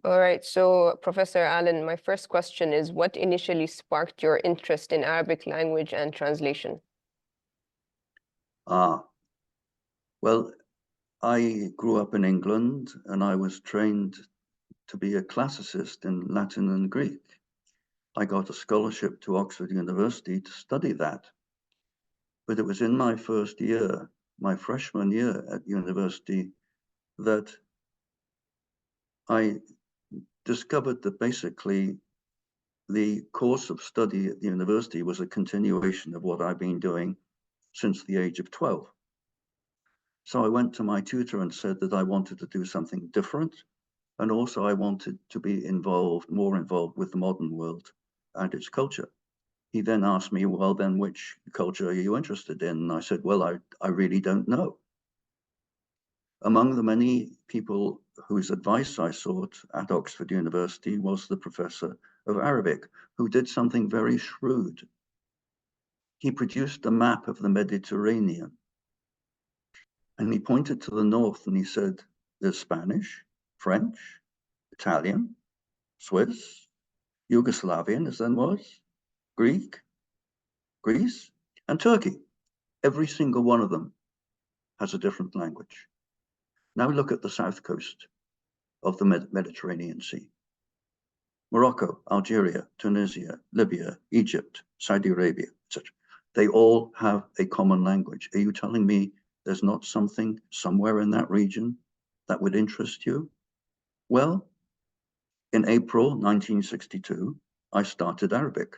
All right. So, Professor Allen, my first question is, what initially sparked your interest in Arabic language and translation? Well, I grew up in England and I was trained to be a classicist in Latin and Greek. I got a scholarship to Oxford University to study that. But it was in my first year, my freshman year at university, that I discovered that basically the course of study at the university was a continuation of what I've been doing since the age of 12. So I went to my tutor and said that I wanted to do something different. And also I wanted to be more involved with the modern world and its culture. He then asked me, well, then which culture are you interested in? And I said, well, I really don't know. Among the many people whose advice I sought at Oxford University was the professor of Arabic, who did something very shrewd. He produced a map of the Mediterranean. And he pointed to the north and he said, there's Spanish, French, Italian, Swiss, Yugoslavian, as then was, Greek, Greece, and Turkey. Every single one of them has a different language. Now look at the south coast of the Mediterranean Sea. Morocco, Algeria, Tunisia, Libya, Egypt, Saudi Arabia, etc. They all have a common language. Are you telling me there's not something somewhere in that region that would interest you? Well, in April 1962, I started Arabic.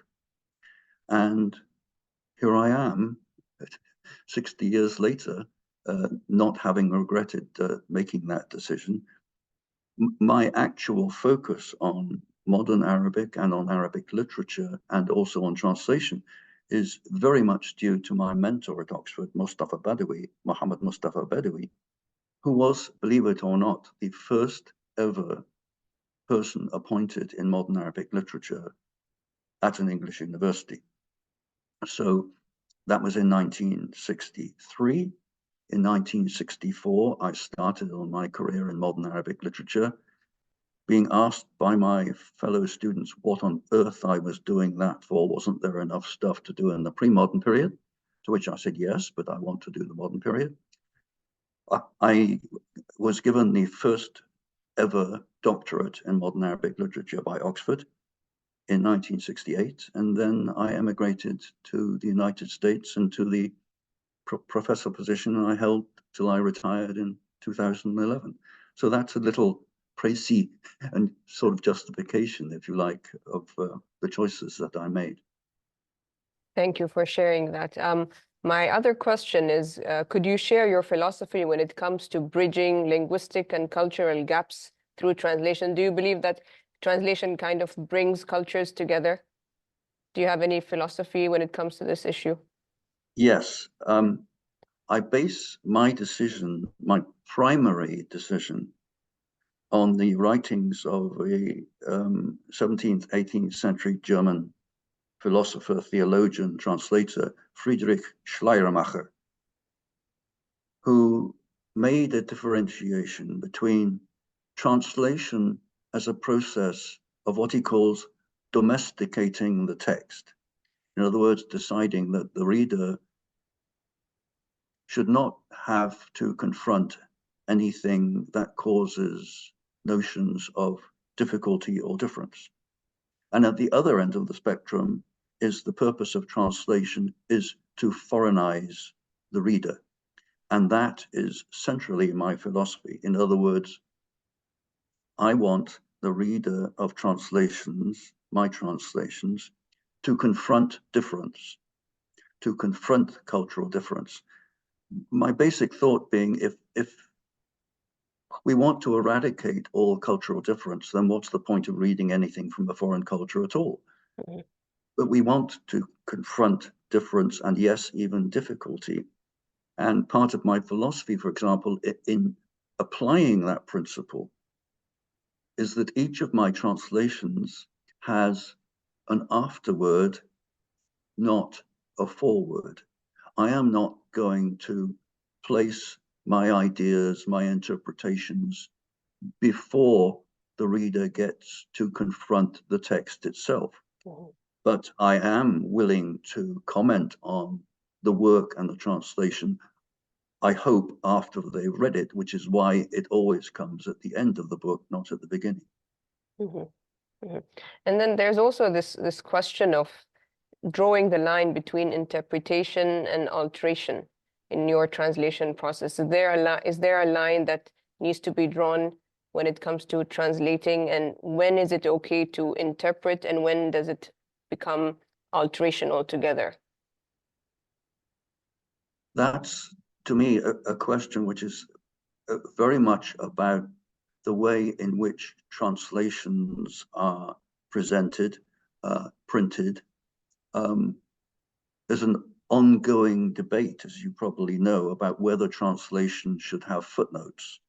And here I am, 60 years later, not having regretted making that decision. My actual focus on modern Arabic and on Arabic literature and also on translation is very much due to my mentor at Oxford, Muhammad Mustafa Badawi, who was, believe it or not, the first ever person appointed in modern Arabic literature at an English university. So that was in 1963. In 1964, I started on my career in modern Arabic literature, being asked by my fellow students what on earth I was doing that for. Wasn't there enough stuff to do in the pre-modern period? To which I said, yes, but I want to do the modern period. I was given the first ever doctorate in modern Arabic literature by Oxford in 1968, and then I emigrated to the United States and to the professor position I held till I retired in 2011. So that's a little précis and sort of justification, if you like, of the choices that I made. Thank you for sharing that. My other question is, could you share your philosophy when it comes to bridging linguistic and cultural gaps through translation? Do you believe that translation kind of brings cultures together? Do you have any philosophy when it comes to this issue? Yes. I base my decision, my primary decision, on the writings of a 17th, 18th century German philosopher, theologian, translator, Friedrich Schleiermacher, who made a differentiation between translation as a process of what he calls domesticating the text. In other words, deciding that the reader should not have to confront anything that causes notions of difficulty or difference. And at the other end of the spectrum is the purpose of translation is to foreignize the reader. And that is centrally my philosophy. In other words, I want the reader of translations, my translations, to confront difference, to confront cultural difference. My basic thought being, if we want to eradicate all cultural difference, then what's the point of reading anything from a foreign culture at all? Mm-hmm. But we want to confront difference and, yes, even difficulty. And part of my philosophy, for example, in applying that principle, is that each of my translations has an afterword, not a foreword. I am not going to place my ideas, my interpretations before the reader gets to confront the text itself. Mhm. But I am willing to comment on the work and the translation, I hope, after they've read it, which is why it always comes at the end of the book, not at the beginning. Mhm. Mhm. And then there's also this question of drawing the line between interpretation and alteration in your translation process. Is there a line that needs to be drawn when it comes to translating, and when is it okay to interpret, and when does it become alteration altogether? That's, to me, a question which is very much about the way in which translations are presented, printed. There's an ongoing debate, as you probably know, about whether translation should have footnotes.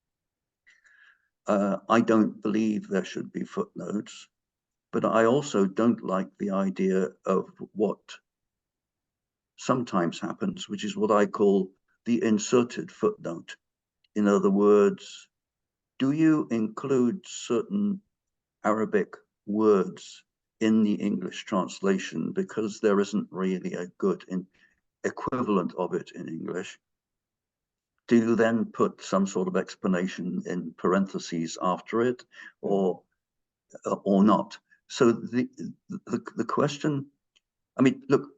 I don't believe there should be footnotes, but I also don't like the idea of what sometimes happens, which is what I call the inserted footnote. In other words, do you include certain Arabic words in the English translation because there isn't really a good equivalent of it in English? Do you then put some sort of explanation in parentheses after it, or not? So the question, I mean, look,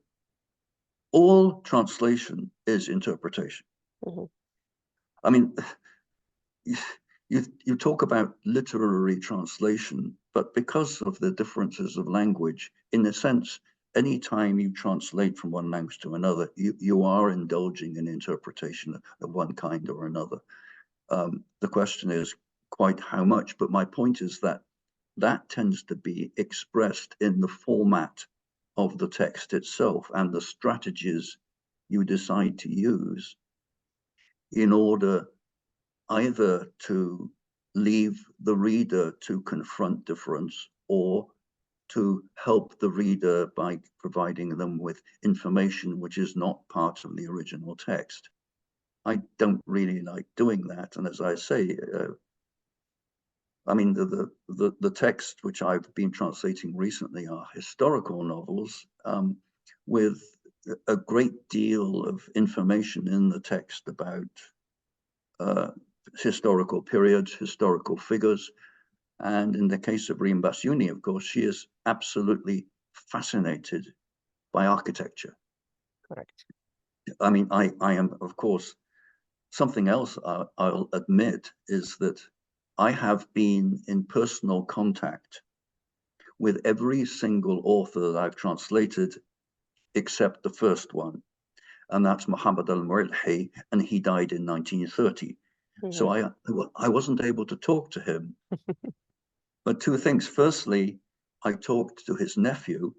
all translation is interpretation. Mm-hmm. I mean, you talk about literary translation, but because of the differences of language, in a sense, any time you translate from one language to another, you are indulging in interpretation of one kind or another. The question is quite how much, but my point is that that tends to be expressed in the format of the text itself and the strategies you decide to use in order either to leave the reader to confront difference or to help the reader by providing them with information which is not part of the original text. I don't really like doing that. And as I say, I mean, the text which I've been translating recently are historical novels with a great deal of information in the text about historical periods, historical figures. And in the case of Reem Bassiouni, of course, she is absolutely fascinated by architecture. Correct. I mean, I am, of course, something else I'll admit is that I have been in personal contact with every single author that I've translated, except the first one. And that's Muhammad al-Murilhi, and he died in 1930. Mm-hmm. So I wasn't able to talk to him. But two things. Firstly, I talked to his nephew.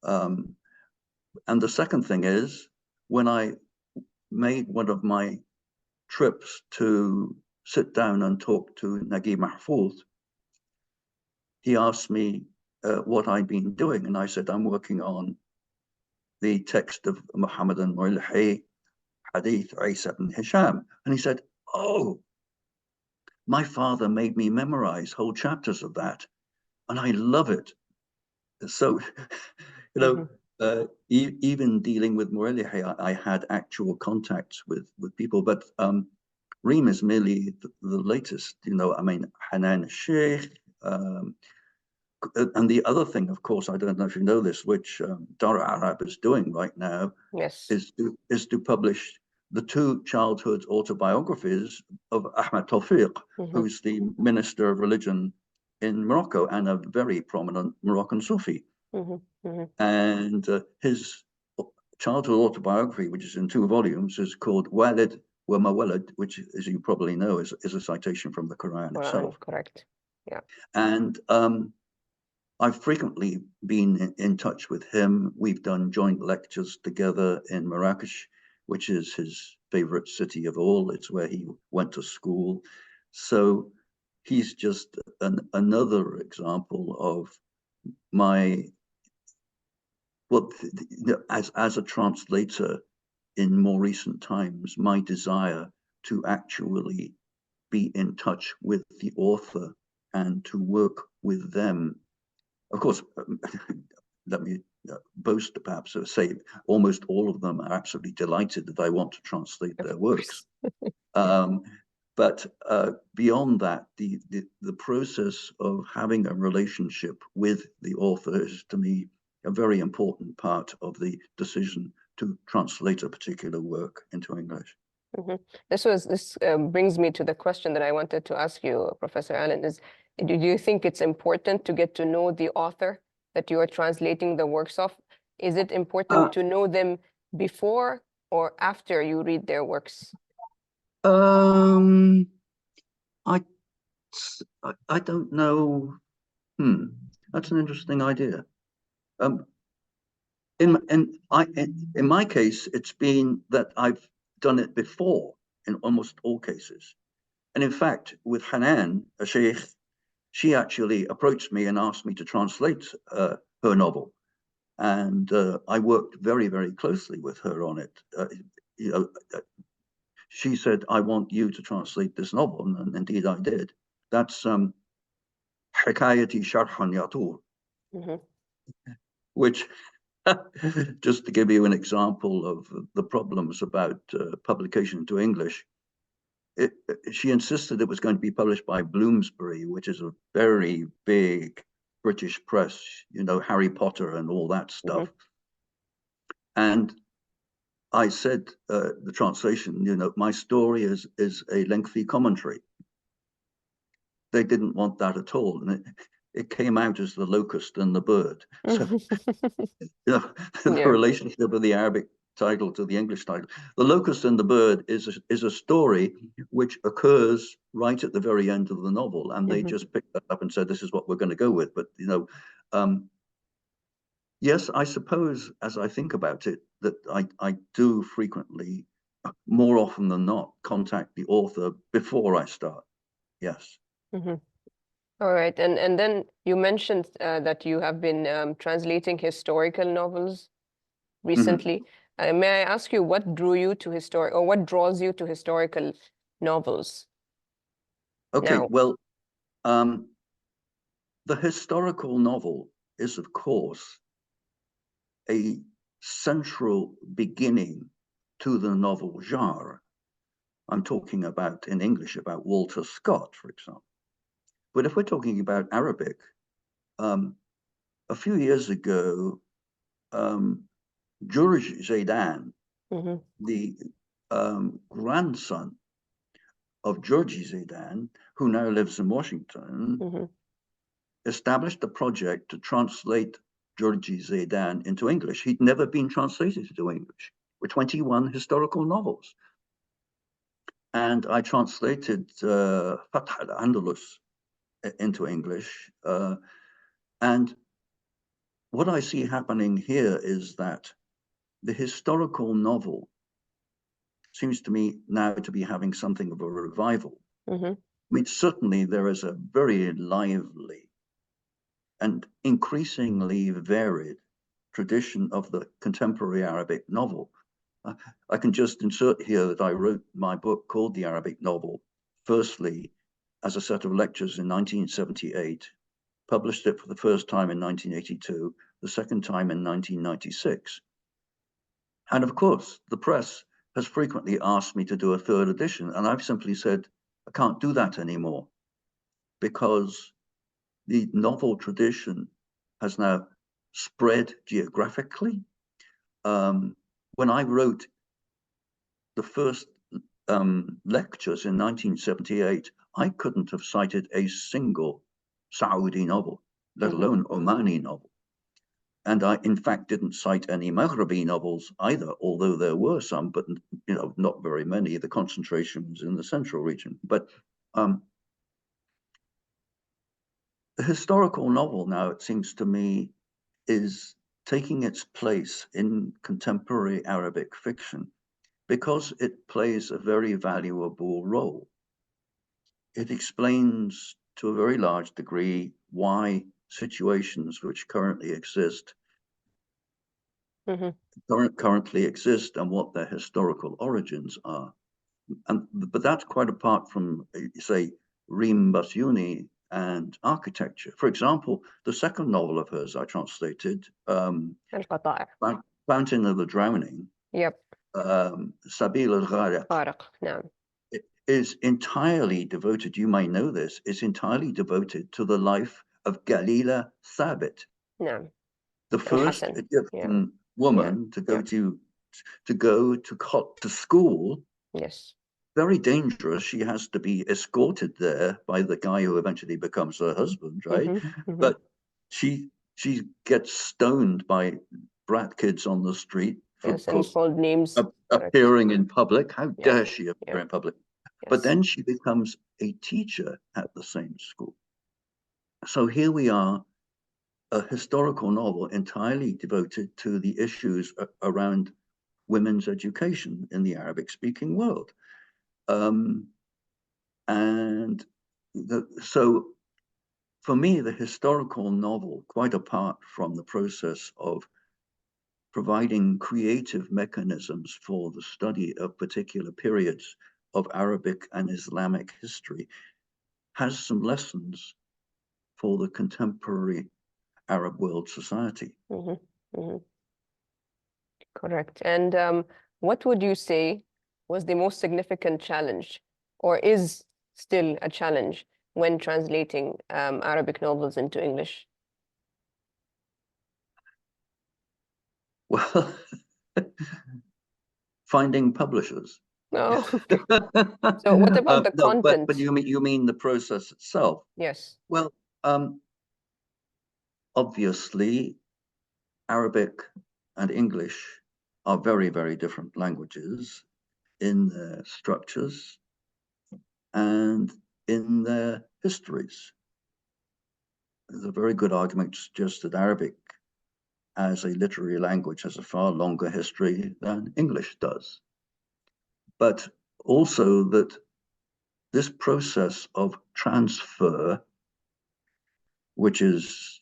And the second thing is, when I made one of my trips to sit down and talk to Naguib Mahfouz, he asked me what I'd been doing. And I said, I'm working on the text of Muhammad al-Murilhi, Hadith Isa ibn Hisham. And he said, oh, my father made me memorize whole chapters of that. And I love it. So, you know, even dealing with Murilhi, I had actual contacts with people, but Reem is merely the latest, you know, I mean, Hanan Sheikh, and the other thing, of course, I don't know if you know this, which Dar Arab is doing right now, yes, is to publish the two childhood autobiographies of Ahmed Tawfiq, who's the Minister of Religion in Morocco and a very prominent Moroccan Sufi. And his childhood autobiography, which is in 2 volumes, is called Walid wa Mawalad, which, as you probably know, is a citation from the Quran itself. Correct. Yeah. And I've frequently been in touch with him. We've done joint lectures together in Marrakesh, which is his favorite city of all. It's where he went to school. So he's just another example of my, well, as a translator in more recent times, my desire to actually be in touch with the author and to work with them. Of course, let me boast, perhaps, or say almost all of them are absolutely delighted that I want to translate their works. But beyond that, the process of having a relationship with the author is, to me, a very important part of the decision to translate a particular work into English. Mm-hmm. This brings me to the question that I wanted to ask you, Professor Allen, is do you think it's important to get to know the author that you are translating the works of? Is it important to know them before or after you read their works? I don't know. That's an interesting idea. In my case, it's been that I've done it before in almost all cases. And in fact, with Hanan, a sheikh, she actually approached me and asked me to translate her novel. And I worked very, very closely with her on it. She said, I want you to translate this novel. And indeed I did. That's Hikayati Sharhan Yatur, which, just to give you an example of the problems about publication into English, she insisted it was going to be published by Bloomsbury, which is a very big British press, you know, Harry Potter and all that stuff. And I said, the translation, you know, my story is a lengthy commentary. They didn't want that at all. And it came out as The Locust and the Bird. So, you know, the relationship of the Arabic title to the English title. The Locust and the Bird is a story which occurs right at the very end of the novel. And they just picked that up and said, this is what we're going to go with. But, you know, yes, I suppose as I think about it, that I do frequently, more often than not, contact the author before I start. Yes. All right. And then you mentioned that you have been translating historical novels recently. May I ask you what drew you to what draws you to historical novels? Okay, well, the historical novel is, of course, a central beginning to the novel genre. I'm talking about, in English, about Walter Scott, for example. But if we're talking about Arabic, a few years ago, George Zaidan, the grandson of Georgi Zaidan, who now lives in Washington, established a project to translate Georgi Zaidan into English. He'd never been translated into English, with 21 historical novels. And I translated Fath al-Andalus into English. And what I see happening here is that the historical novel seems to me now to be having something of a revival. I mean, certainly there is a very lively and increasingly varied tradition of the contemporary Arabic novel. I can just insert here that I wrote my book called The Arabic Novel, firstly as a set of lectures in 1978, published it for the first time in 1982, the second time in 1996. And of course, the press has frequently asked me to do a third edition, and I've simply said, I can't do that anymore, because the novel tradition has now spread geographically. When I wrote the first lectures in 1978, I couldn't have cited a single Saudi novel, let alone Omani novel. And I, in fact, didn't cite any Maghrebi novels either, although there were some, but you know, not very many. The concentration was in the central region. But the historical novel now, it seems to me, is taking its place in contemporary Arabic fiction because it plays a very valuable role. It explains to a very large degree why situations which currently exist and what their historical origins are. But that's quite apart from, say, Reem Bassiouni, and architecture. For example, the second novel of hers I translated, القطائع. Fountain of the Drowning, Yep. Sabil al-Ghariq, طارق. نعم. is entirely devoted, you may know this, is entirely devoted to the life of Galila Thabit, نعم. the first الحسن. Egyptian woman to go to school. Yes. Very dangerous. She has to be escorted there by the guy who eventually becomes her husband, right? But she gets stoned by brat kids on the street for and called names. appearing in public. How dare she appear in public? But then she becomes a teacher at the same school. So here we are, a historical novel entirely devoted to the issues around women's education in the Arabic-speaking world. So for me, the historical novel, quite apart from the process of providing creative mechanisms for the study of particular periods of Arabic and Islamic history, has some lessons for the contemporary Arab world society. Correct. And what would you say was the most significant challenge, or is still a challenge, when translating Arabic novels into English? Well, finding publishers. No. So what about the content? But you mean the process itself? Yes. Well, obviously, Arabic and English are very, very different languages in their structures and in their histories. There's a very good argument to suggest that Arabic as a literary language has a far longer history than English does. But also that this process of transfer, which is,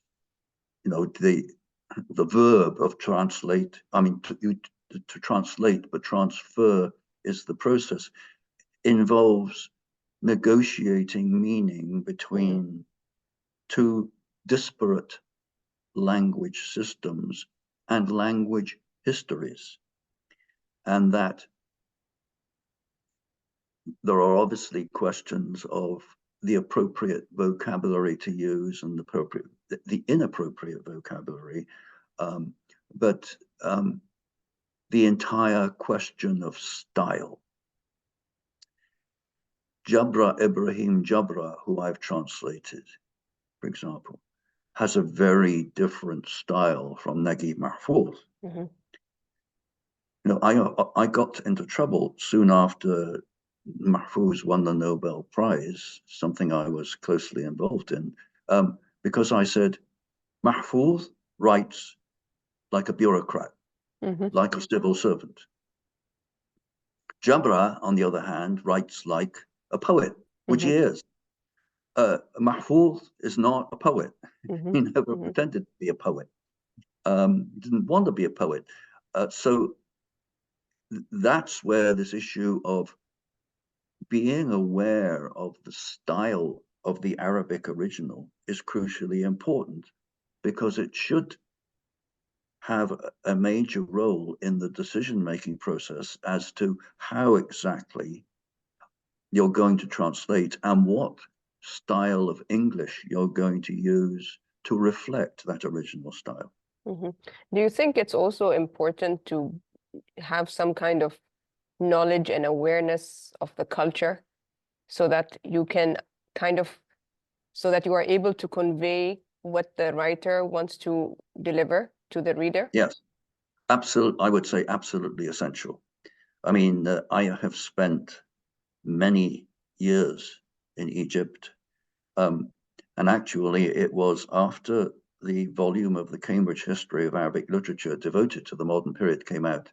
the verb of translate, I mean, to translate, but transfer is the process, involves negotiating meaning between two disparate language systems and language histories. And that there are obviously questions of the appropriate vocabulary to use and the inappropriate vocabulary, but the entire question of style. Jabra Ibrahim Jabra, who I've translated, for example, has a very different style from Naguib Mahfouz. I got into trouble soon after Mahfouz won the Nobel Prize, something I was closely involved in, because I said, Mahfouz writes like a bureaucrat, like a civil servant. Jabra, on the other hand, writes like a poet, which he is. Mahfouz is not a poet. He never pretended to be a poet. He didn't want to be a poet. So that's where this issue of being aware of the style of the Arabic original is crucially important, because it should have a major role in the decision-making process as to how exactly you're going to translate and what style of English you're going to use to reflect that original style. Do you think it's also important to have some kind of knowledge and awareness of the culture, so that you can so that you are able to convey what the writer wants to deliver to the reader? Yes, absolutely. I would say absolutely essential. I mean, I have spent many years in Egypt, and actually it was after the volume of the Cambridge History of Arabic Literature devoted to the modern period came out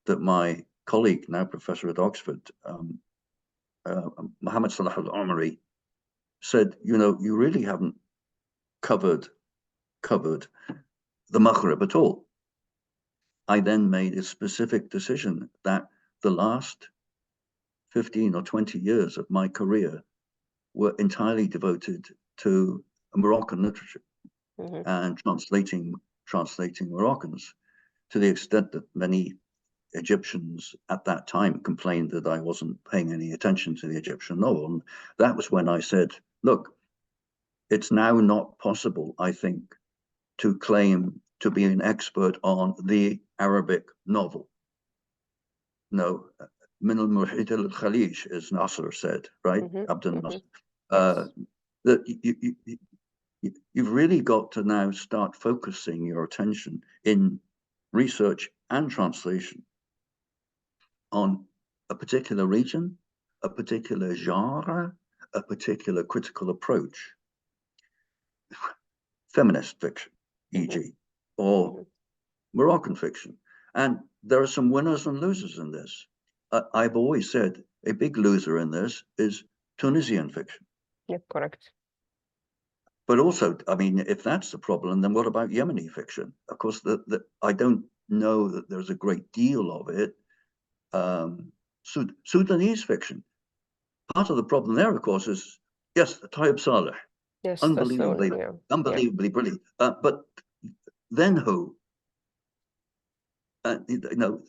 that my colleague, now professor at Oxford, Mohammed Salah al-Omari, said, you really haven't covered the Maghreb at all. I then made a specific decision that the last 15 or 20 years of my career were entirely devoted to Moroccan literature and translating Moroccans, to the extent that many Egyptians at that time complained that I wasn't paying any attention to the Egyptian novel. And that was when I said, look, it's now not possible, I think, to claim to be an expert on the Arabic novel. No, min al-muhit al-khalij, as Nasser said, right? Abdel Nasser. That you've really got to now start focusing your attention in research and translation on a particular region, a particular genre, a particular critical approach. Feminist fiction, e.g., or Moroccan fiction. And there are some winners and losers in this. I've always said a big loser in this is Tunisian fiction. Yeah, correct. But also, I mean, if that's the problem, then what about Yemeni fiction? Of course, I don't know that there's a great deal of it. Sudanese fiction. Part of the problem there, of course, is, yes, Tayyip Saleh. Yes, unbelievably brilliant. But then who?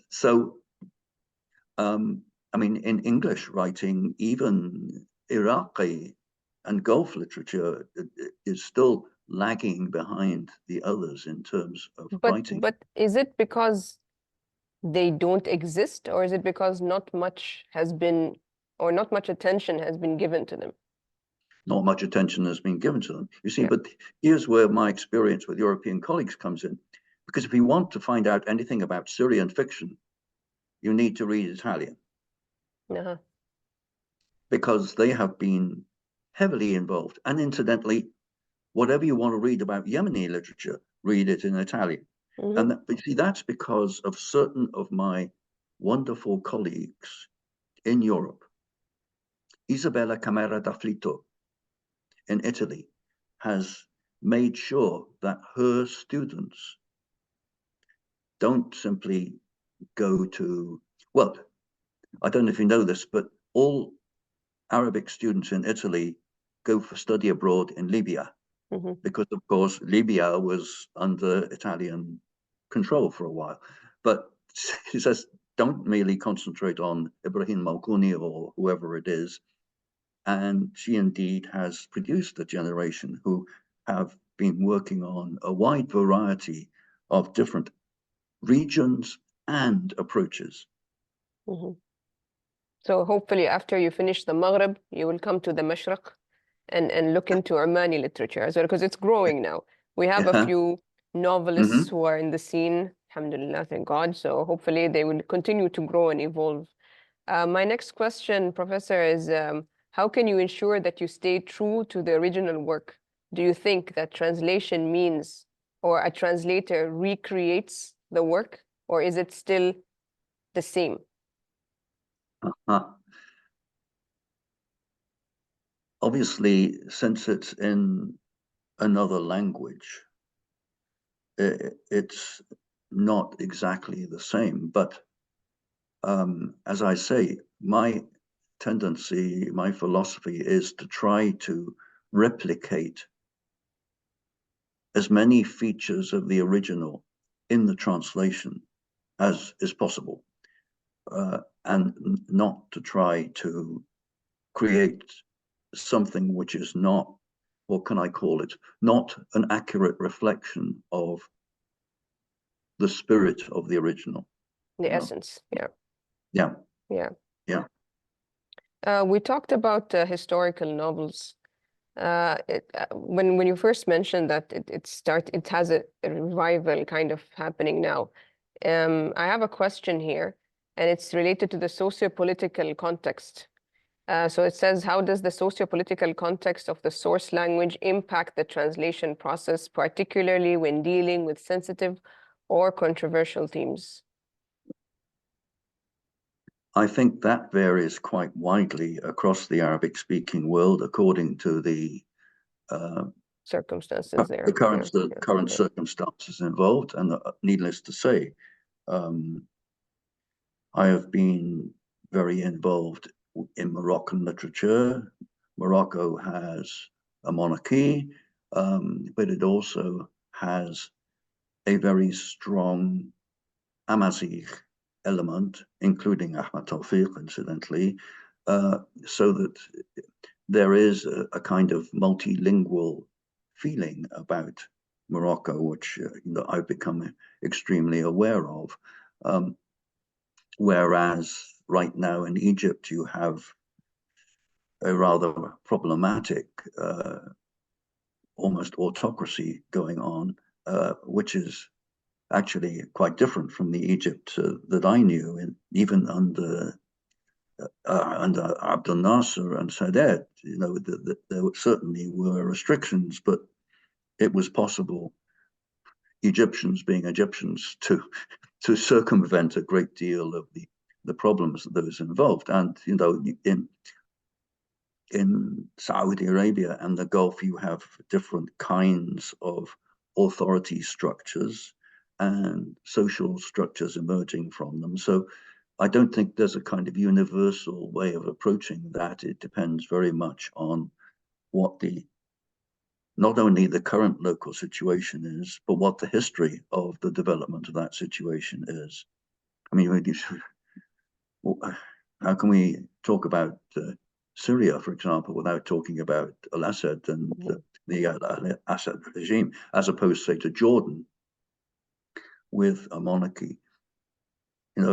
So, I mean, in English writing, even Iraqi and Gulf literature is still lagging behind the others in terms of writing. But is it because they don't exist, or is it because not much has been, or not much attention has been given to them? Not much attention has been given to them, you see. But here's where my experience with European colleagues comes in. Because if you want to find out anything about Syrian fiction, you need to read Italian. Because they have been heavily involved. And incidentally, whatever you want to read about Yemeni literature, read it in Italian. And but see, that's because of certain of my wonderful colleagues in Europe. Isabella Camera d'Afflitto in Italy has made sure that her students don't simply go to, well, I don't know if you know this, but all Arabic students in Italy go for study abroad in Libya, because of course Libya was under Italian control for a while. But she says, don't merely concentrate on Ibrahim Malkouni or whoever it is. And she indeed has produced a generation who have been working on a wide variety of different regions and approaches. So hopefully after you finish the Maghreb, you will come to the Mashraq and look into Omani literature as well, because it's growing now. We have a few novelists who are in the scene, alhamdulillah, thank God. So hopefully they will continue to grow and evolve. My next question, Professor, is how can you ensure that you stay true to the original work? Do you think that translation means, or a translator recreates the work, or is it still the same? Obviously, since it's in another language, it's not exactly the same. But as I say, my tendency, my philosophy is to try to replicate as many features of the original in the translation as is possible, and not to try to create something which is not, what can I call it, not an accurate reflection of the spirit of the original. The essence, Yeah. We talked about historical novels. When you first mentioned that it has a revival kind of happening now. I have a question here, and it's related to the socio-political context. So it says, how does the socio-political context of the source language impact the translation process, particularly when dealing with sensitive or controversial themes? I think that varies quite widely across the Arabic-speaking world according to the circumstances there. The current circumstances involved. And needless to say, I have been very involved in Moroccan literature. Morocco has a monarchy, but it also has a very strong Amazigh element, including Ahmad Tawfiq, incidentally, so that there is a kind of multilingual feeling about Morocco, which I've become extremely aware of. Whereas right now in Egypt, you have a rather problematic, almost autocracy going on, which is actually quite different from the Egypt that I knew, and even under Abdel Nasser and Sadat, there certainly were restrictions, but it was possible, Egyptians being Egyptians, to circumvent a great deal of the problems that those involved. And in Saudi Arabia and the Gulf, you have different kinds of authority structures and social structures emerging from them. So I don't think there's a kind of universal way of approaching that. It depends very much on what not only the current local situation is, but what the history of the development of that situation is. I mean, how can we talk about Syria, for example, without talking about al-Assad and the al-Assad regime, as opposed, say, to Jordan with a monarchy? In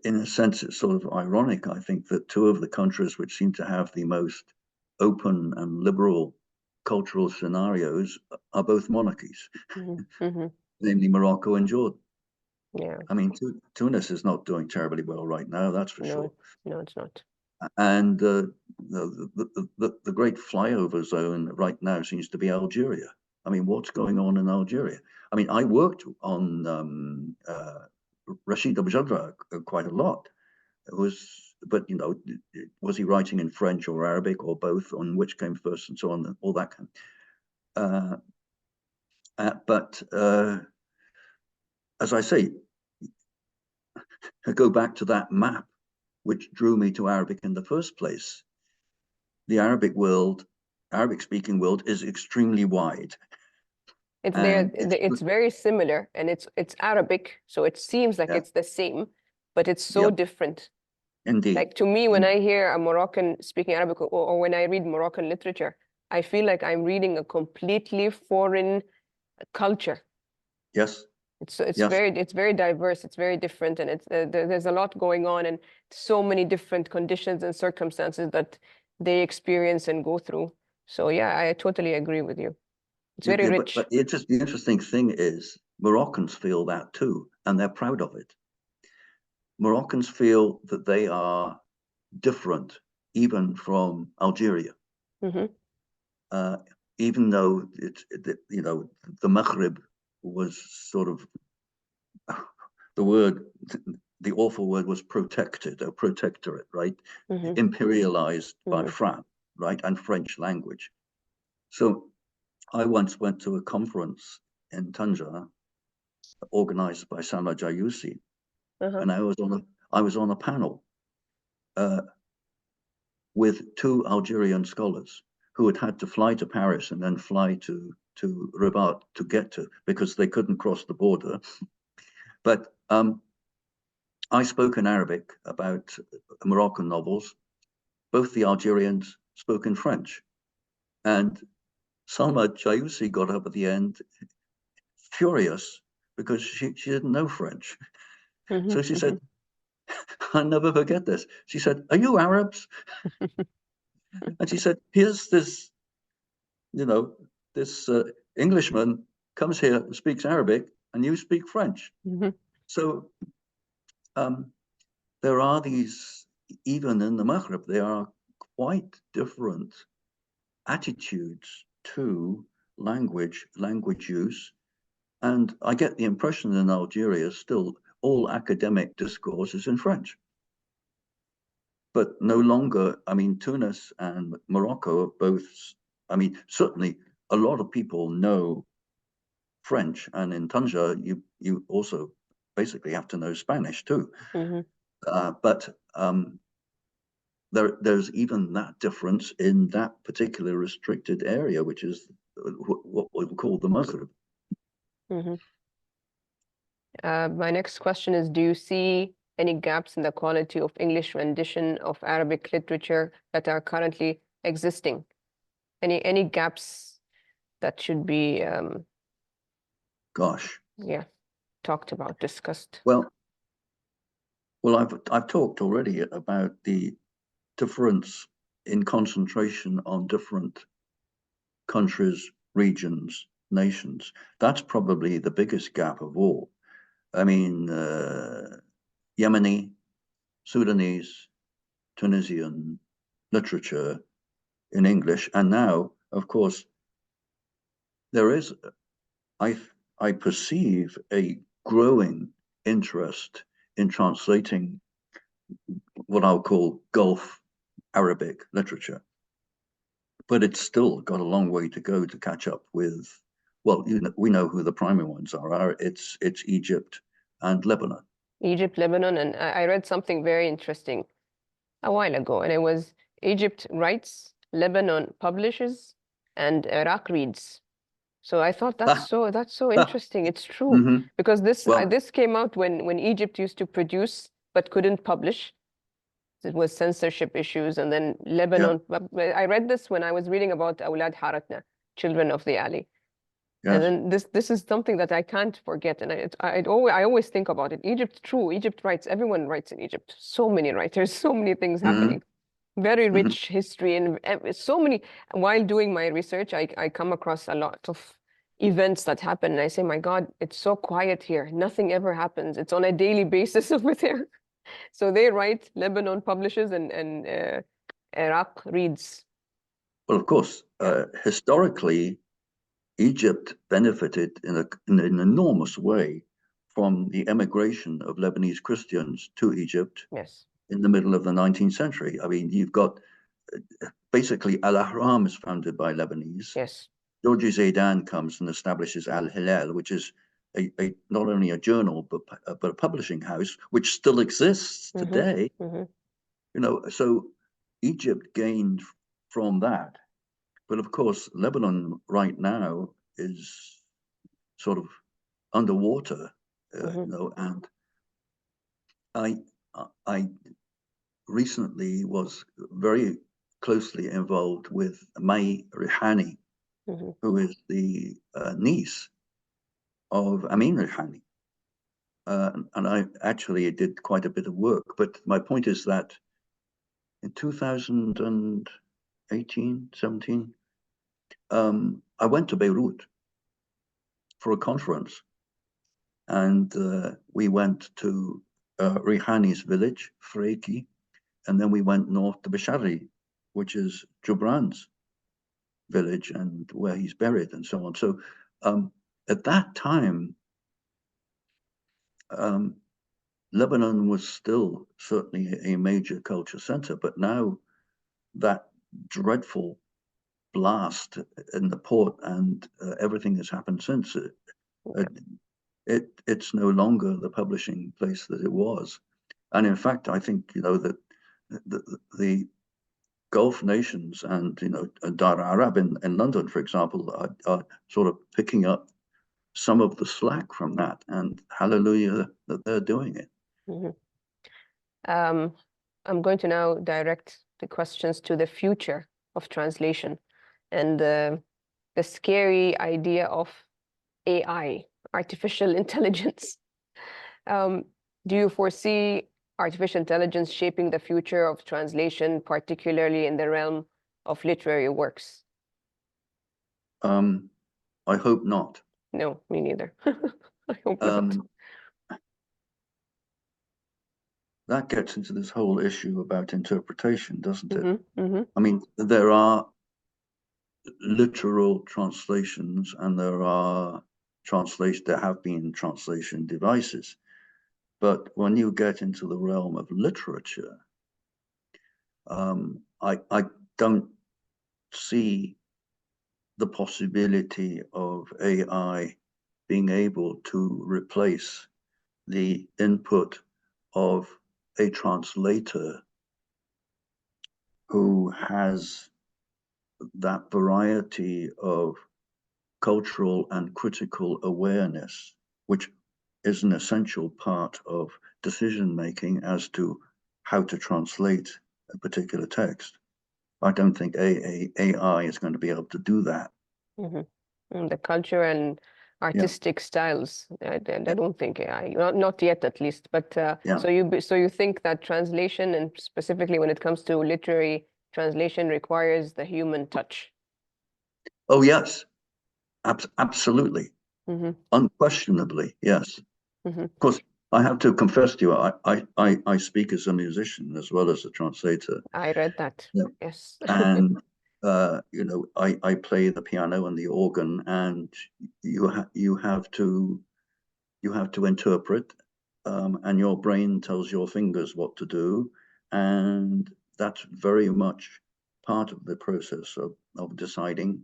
a sense, it's sort of ironic, I think, that two of the countries which seem to have the most open and liberal cultural scenarios are both monarchies, namely Morocco and Jordan. Yeah. I mean, Tunis is not doing terribly well right now, that's for sure. No, it's not. And the great flyover zone right now seems to be Algeria. I mean, what's going on in Algeria? I mean, I worked on Rashid Abjadra quite a lot. But was he writing in French or Arabic or both, on which came first and so on, and all that kind. But as I say, I go back to that map which drew me to Arabic in the first place. The Arabic-speaking world is extremely wide. It's very similar, and it's Arabic, so it seems like it's the same, but it's so different. Indeed. Like, to me, when I hear a Moroccan speaking Arabic, or when I read Moroccan literature, I feel like I'm reading a completely foreign culture. Yes. It's very diverse. It's very different, and there's a lot going on, and so many different conditions and circumstances that they experience and go through. So yeah, I totally agree with you. It's very rich. But the interesting thing is Moroccans feel that too, and they're proud of it. Moroccans feel that they are different, even from Algeria. Even though the Maghreb was sort of the awful word was protected, or protectorate, right? Imperialized by France, right, and French language. So I once went to a conference in Tanger organized by Salma Jayousi, and I was on a panel with two Algerian scholars who had to fly to Paris and then fly to Rabat to get to, because they couldn't cross the border. But I spoke in Arabic about Moroccan novels. Both the Algerians spoke in French. And Salma Jayousi got up at the end furious because she didn't know French. So she said, I'll never forget this. She said, "Are you Arabs?" And she said, "Here's this, this Englishman comes here, speaks Arabic, and you speak French." So there are these, even in the Maghreb, there are quite different attitudes to language use. And I get the impression in Algeria still all academic discourse is in French. But no longer, I mean, Tunis and Morocco are both, I mean, certainly a lot of people know French, and in Tanger, you also basically have to know Spanish too. But there's even that difference in that particular restricted area, which is what we call the Maghreb. Mm-hmm. My next question is, do you see any gaps in the quality of English rendition of Arabic literature that are currently existing? Any gaps that should be, Gosh. yeah, talked about, discussed? Well, I've talked already about the difference in concentration on different countries, regions, nations. That's probably the biggest gap of all. I mean, Yemeni, Sudanese, Tunisian literature in English, and now, of course, there is, I perceive a growing interest in translating what I'll call Gulf Arabic literature. But it's still got a long way to go to catch up with, well, we know who the primary ones are. It's Egypt and Lebanon. Egypt, Lebanon, and I read something very interesting a while ago, and it was Egypt writes, Lebanon publishes, and Iraq reads. So I thought that's so interesting. It's true Mm-hmm. because Well, this came out when Egypt used to produce but couldn't publish. It was censorship issues, and then yeah, Lebanon. I read this when I was reading about Awlad Haratna, Children of the Alley. And yes. then this is something that I can't forget, and I always think about it. Egypt, true. Egypt writes. Everyone writes in Egypt. So many writers, so many things Mm-hmm. happening. Very Mm-hmm. rich history, and so many. While doing my research, I come across a lot of events that happen, and I say, my God, it's so quiet here. Nothing ever happens. It's on a daily basis over there. So they write, Lebanon publishes, and Iraq reads. Well, of course, Yeah. historically, Egypt benefited in an enormous way from the emigration of Lebanese Christians to Egypt Yes. in the middle of the 19th century. I mean, you've got basically Al-Ahram is founded by Lebanese. Yes. Georgi Zaidan comes and establishes Al-Hilal, which is not only a journal, but a publishing house, which still exists Mm-hmm. today. Mm-hmm. You know, so Egypt gained from that. But of course, Lebanon right now is sort of underwater, Mm-hmm. and I I recently was very closely involved with Mai Rihani, Mm-hmm. who is the niece of Amin Rihani. And I actually did quite a bit of work. But my point is that in 2018, 17, I went to Beirut for a conference, and we went to Rihani's village, Freiki, and then we went north to Bishari, which is Jubran's village and where he's buried and so on. So at that time, Lebanon was still certainly a major culture center, but now that dreadful blast in the port and everything that's happened since, it's no longer the publishing place that it was. And in fact, I think, that the Gulf nations and, Dar Arab in London, for example, are sort of picking up some of the slack from that, and hallelujah that they're doing it. Mm-hmm. I'm going to now direct the questions to the future of translation and the scary idea of AI, artificial intelligence. Do you foresee artificial intelligence shaping the future of translation, particularly in the realm of literary works? I hope not. No, me neither. I hope not. That gets into this whole issue about interpretation, doesn't it? Mm-hmm, mm-hmm. I mean, there are literal translations and there have been translation devices. But when you get into the realm of literature, I don't see the possibility of AI being able to replace the input of a translator who has that variety of cultural and critical awareness, which is an essential part of decision making as to how to translate a particular text. I don't think AI is going to be able to do that. Mm-hmm. The culture and artistic styles. I don't think AI, not yet at least. But so you think that translation, and specifically when it comes to literary translation, requires the human touch? Oh yes, absolutely, unquestionably, yes. Mm-hmm. Of course, I have to confess to you, I speak as a musician as well as a translator. I read that. Yeah. Yes. And you know, I play the piano and the organ, and you have to interpret, and your brain tells your fingers what to do, and that's very much part of the process of deciding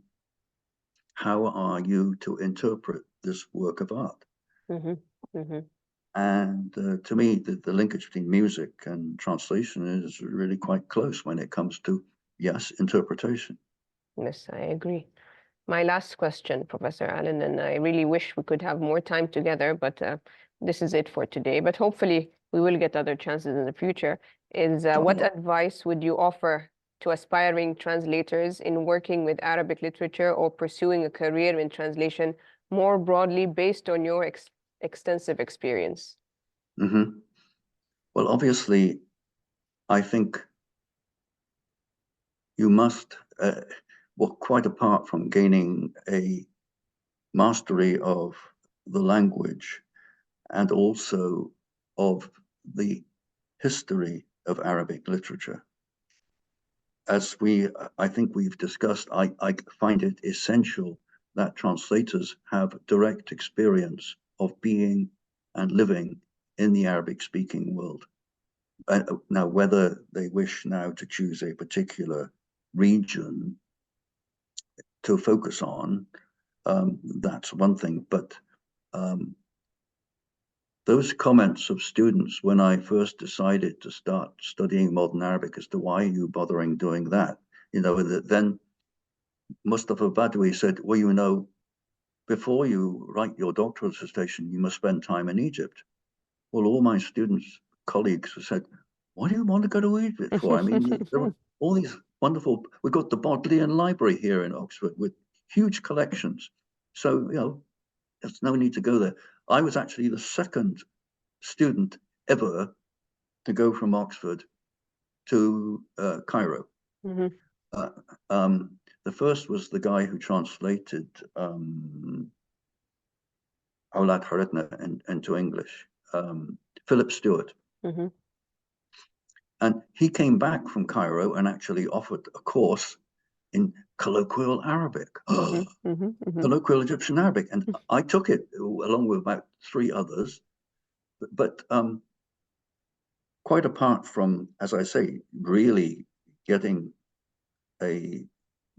how are you to interpret this work of art. Mm-hmm. Mm-hmm. And to me, the linkage between music and translation is really quite close when it comes to, yes, interpretation. Yes, I agree. My last question, Professor Allen, and I really wish we could have more time together, but this is it for today. But hopefully we will get other chances in the future. Is what advice would you offer to aspiring translators in working with Arabic literature or pursuing a career in translation more broadly based on your extensive experience? Mm-hmm. Well, obviously, I think you must, well, quite apart from gaining a mastery of the language and also of the history of Arabic literature. As I think we've discussed, I find it essential that translators have direct experience of being and living in the Arabic speaking world. Now, whether they wish now to choose a particular region to focus on, that's one thing. But those comments of students when I first decided to start studying modern Arabic as to why are you bothering doing that? You know, then Mustafa Badawi said, well, you know, before you write your doctoral dissertation, you must spend time in Egypt. Well, all my students, colleagues said, what do you want to go to Egypt for? I mean, there are all these wonderful, we've got the Bodleian Library here in Oxford with huge collections. So, you know, there's no need to go there. I was actually the second student ever to go from Oxford to Cairo. Mm-hmm. The first was the guy who translated Aulad Haretna into English, Philip Stewart. Mm-hmm. And he came back from Cairo and actually offered a course in colloquial Arabic, Mm-hmm. Mm-hmm. colloquial Egyptian Arabic. And I took it along with about 3 others. But quite apart from, as I say, really getting a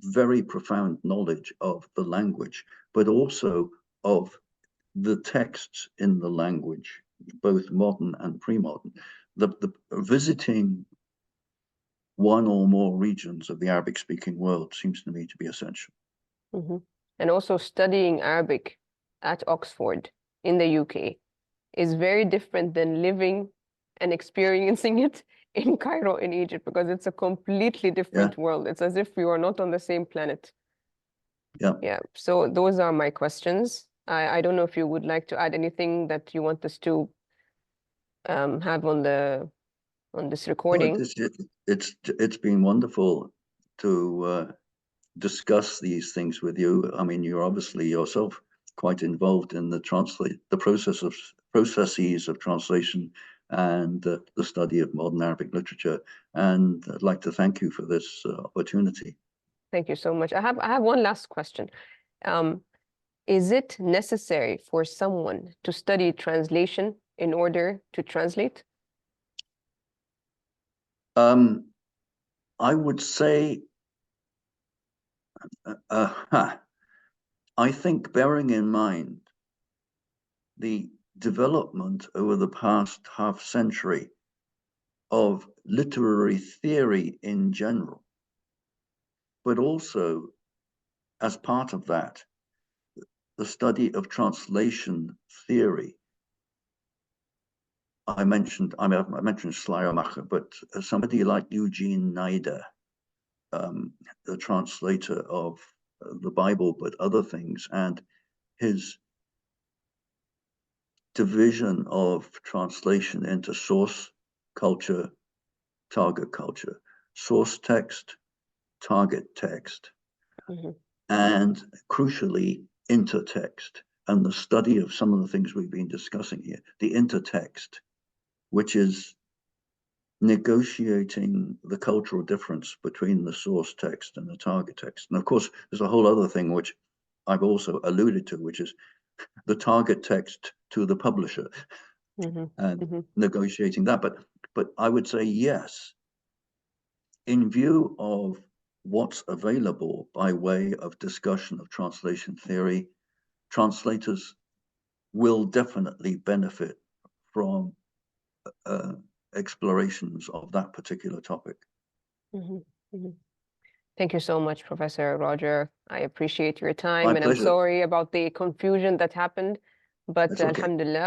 very profound knowledge of the language, but also of the texts in the language, both modern and pre-modern. The visiting one or more regions of the Arabic-speaking world seems to me to be essential. Mm-hmm. And also studying Arabic at Oxford in the UK is very different than living and experiencing it in Cairo in Egypt, because it's a completely different world. It's as if we are not on the same planet. Yeah. So those are my questions. I don't know if you would like to add anything that you want us to have on this recording. Well, it's been wonderful to discuss these things with you. I mean, you're obviously yourself quite involved in the processes of translation and the study of modern Arabic literature. And I'd like to thank you for this opportunity. Thank you so much. I have one last question. Is it necessary for someone to study translation in order to translate? I would say, I think bearing in mind the development over the past half century of literary theory in general, but also as part of that, the study of translation theory. I mentioned Schleiermacher, but somebody like Eugene Neider, the translator of the Bible, but other things, and his division of translation into source culture, target culture, source text, target text, and crucially, intertext, and the study of some of the things we've been discussing here, the intertext, which is negotiating the cultural difference between the source text and the target text. And of course, there's a whole other thing which I've also alluded to, which is the target text to the publisher and negotiating that. But I would say yes, in view of what's available by way of discussion of translation theory, translators will definitely benefit from explorations of that particular topic. Thank you so much, Professor Roger. I appreciate your time, My and pleasure. I'm sorry about the confusion that happened, but That's okay. alhamdulillah,